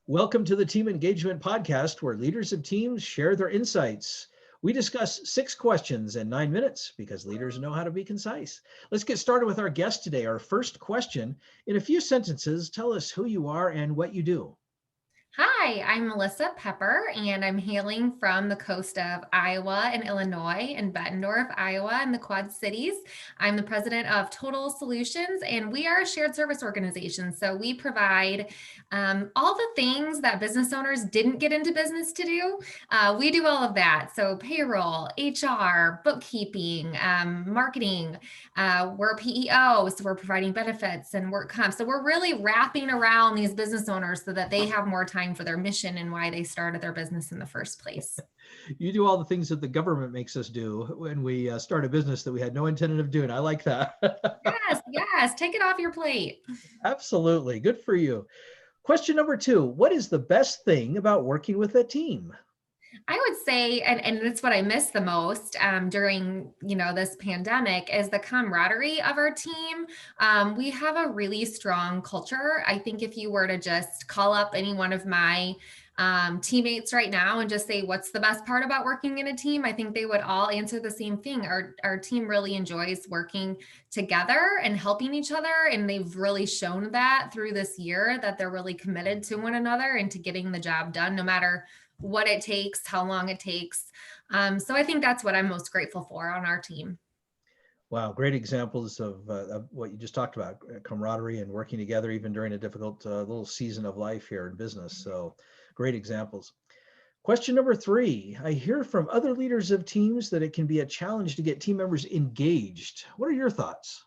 Welcome to the Team Engagement Podcast, where leaders of teams share their insights. We discuss 6 questions in 9 minutes because leaders know how to be concise. Let's get started with our guest today. Our first question, in a few sentences, tell us who you are and what you do. Hi, I'm Melissa Pepper, and I'm hailing from the coast of Iowa and Illinois in Bettendorf, Iowa, and the Quad Cities. I'm the president of Total Solutions, and we are a shared service organization. So we provide all the things that business owners didn't get into business to do. We do all of that. So payroll, HR, bookkeeping, marketing. We're a PEO, so we're providing benefits and work comp. So we're really wrapping around these business owners so that they have more time for their mission and why they started their business in the first place. You do all the things that the government makes us do when we start a business that we had no intention of doing. I like that. Yes, take it off your plate. Absolutely. Good for you. Question number 2, what is the best thing about working with a team? I would say, and it's what I miss the most during this pandemic, is the camaraderie of our team. We have a really strong culture. I think if you were to just call up any one of my teammates right now and just say, what's the best part about working in a team? I think they would all answer the same thing. Our team really enjoys working together and helping each other. And they've really shown that through this year, that they're really committed to one another and to getting the job done, no matter what it takes, how long it takes. So I think that's what I'm most grateful for on our team. Wow, great examples of what you just talked about, camaraderie and working together, even during a difficult little season of life here in business. So great examples. Question number 3, I hear from other leaders of teams that it can be a challenge to get team members engaged. What are your thoughts?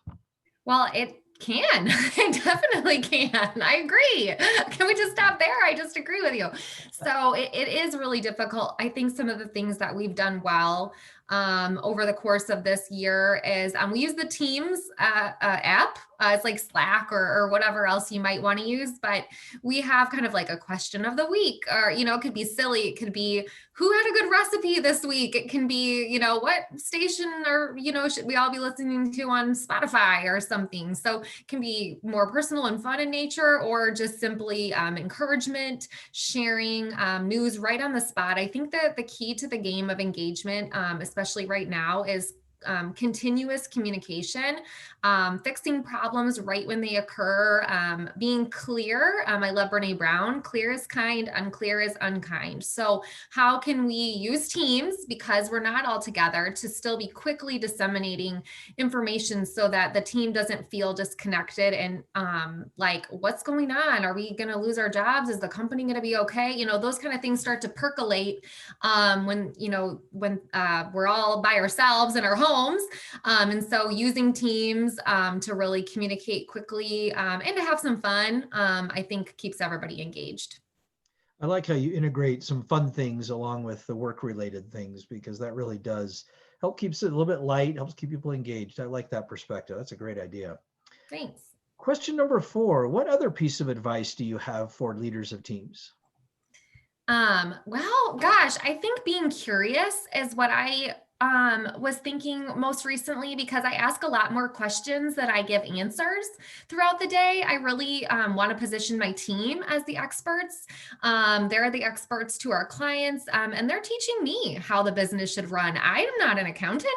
Well, it can. It definitely can. I agree. Can we just stop there? I just agree with you. So it is really difficult. I think some of the things that we've done well over the course of this year is we use the Teams app. It's like Slack or whatever else you might want to use, but we have kind of like a question of the week, or, it could be silly. It could be who had a good recipe this week. It can be, what station or, should we all be listening to on Spotify or something. So it can be more personal and fun in nature, or just simply encouragement, sharing news right on the spot. I think that the key to the game of engagement, especially right now, is continuous communication, fixing problems right when they occur, being clear. I love Brene Brown. Clear is kind, unclear is unkind. So how can we use Teams, because we're not all together, to still be quickly disseminating information so that the team doesn't feel disconnected and like, what's going on? Are we going to lose our jobs? Is the company going to be okay? Those kind of things start to percolate when we're all by ourselves in our homes. And so using Teams to really communicate quickly and to have some fun, I think keeps everybody engaged. I like how you integrate some fun things along with the work related things, because that really does help keeps it a little bit light, helps keep people engaged. I like that perspective. That's a great idea. Thanks. Question number 4, what other piece of advice do you have for leaders of teams? Well, gosh, I think being curious is what I was thinking most recently, because I ask a lot more questions that I give answers throughout the day. I really want to position my team as the experts. They're the experts to our clients, and they're teaching me how the business should run. I'm not an accountant.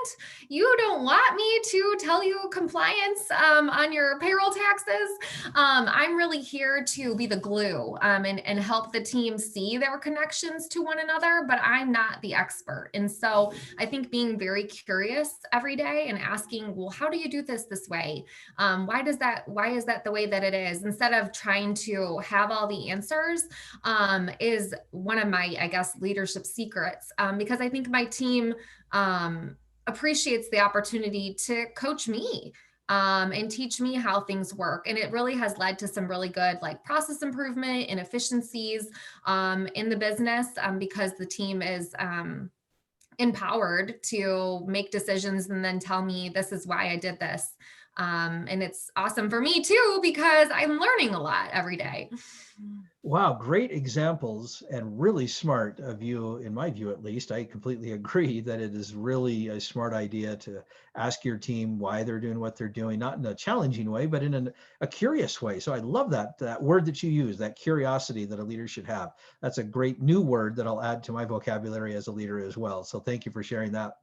You don't want me to tell you compliance on your payroll taxes. I'm really here to be the glue and help the team see their connections to one another, but I'm not the expert. And so I think being very curious every day and asking, well, how do you do this way? Why is that the way that it is? Instead of trying to have all the answers, is one of my, I guess, leadership secrets, because I think my team appreciates the opportunity to coach me and teach me how things work. And it really has led to some really good process improvement and efficiencies in the business, because the team is empowered to make decisions and then tell me, this is why I did this. And it's awesome for me too, because I'm learning a lot every day. Wow, great examples and really smart of you, in my view at least. I completely agree that it is really a smart idea to ask your team why they're doing what they're doing, not in a challenging way, but in a curious way. So I love that word that you use, that curiosity that a leader should have. That's a great new word that I'll add to my vocabulary as a leader as well. So thank you for sharing that.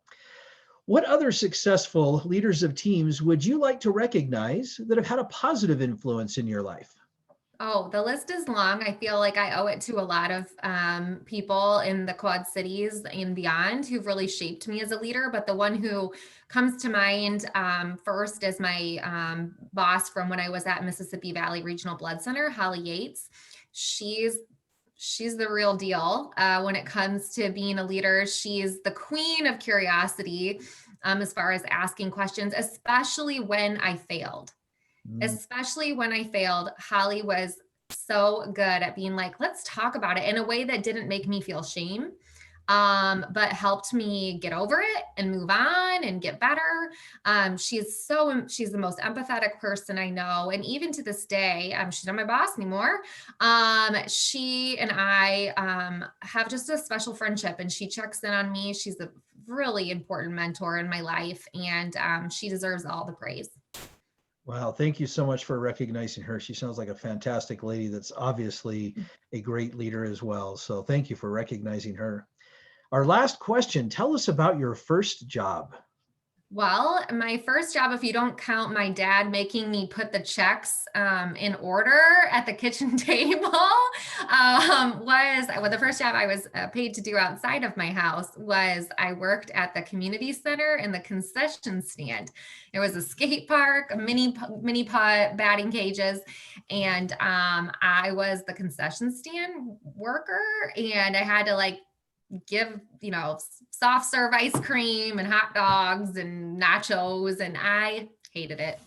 What other successful leaders of teams would you like to recognize that have had a positive influence in your life? Oh, the list is long. I feel like I owe it to a lot of people in the Quad Cities and beyond who've really shaped me as a leader. But the one who comes to mind first is my boss from when I was at Mississippi Valley Regional Blood Center, Holly Yates. She's she's the real deal when it comes to being a leader. She's the queen of curiosity as far as asking questions, especially when I failed. Mm. Especially when I failed, Holly was so good at being like, let's talk about it in a way that didn't make me feel shame, but helped me get over it and move on and get better. She's the most empathetic person I know. And even to this day, she's not my boss anymore. She and I have just a special friendship, and she checks in on me. She's a really important mentor in my life, and she deserves all the praise. Wow, thank you so much for recognizing her. She sounds like a fantastic lady that's obviously a great leader as well. So thank you for recognizing her. Our last question, tell us about your first job. Well, my first job, if you don't count my dad making me put the checks in order at the kitchen table, was well, the first job I was paid to do outside of my house was I worked at the community center in the concession stand. There was a skate park, a mini putt, batting cages, and I was the concession stand worker, and I had to like give, soft serve ice cream and hot dogs and nachos, and I hated it.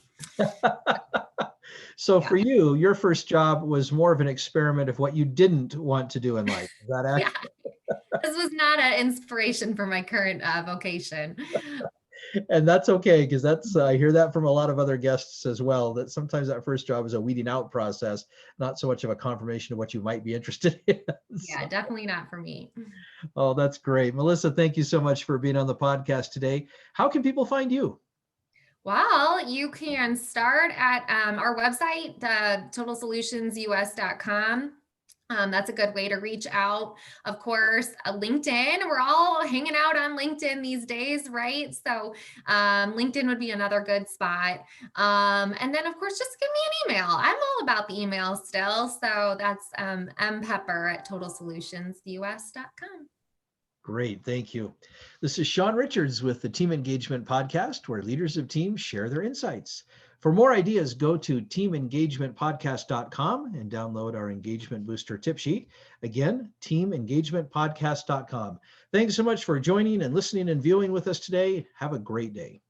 So Yeah. for you, your first job was more of an experiment of what you didn't want to do in life. Is that Yeah. accurate? This was not an inspiration for my current vocation. And that's okay, because I hear that from a lot of other guests as well, that sometimes that first job is a weeding out process, not so much of a confirmation of what you might be interested in. Yeah, So, definitely not for me. oh, that's great. Melissa, thank you so much for being on the podcast today. How can people find you? Well, you can start at our website, totalsolutionsus.com. That's a good way to reach out. Of course, LinkedIn. We're all hanging out on LinkedIn these days, right? So LinkedIn would be another good spot. And then, of course, just give me an email. I'm all about the email still. So that's mpepper@totalsolutionsus.com. Great, thank you. This is Sean Richards with the Team Engagement Podcast, where leaders of teams share their insights. For more ideas, go to teamengagementpodcast.com and download our engagement booster tip sheet. Again, teamengagementpodcast.com. Thanks so much for joining and listening and viewing with us today. Have a great day.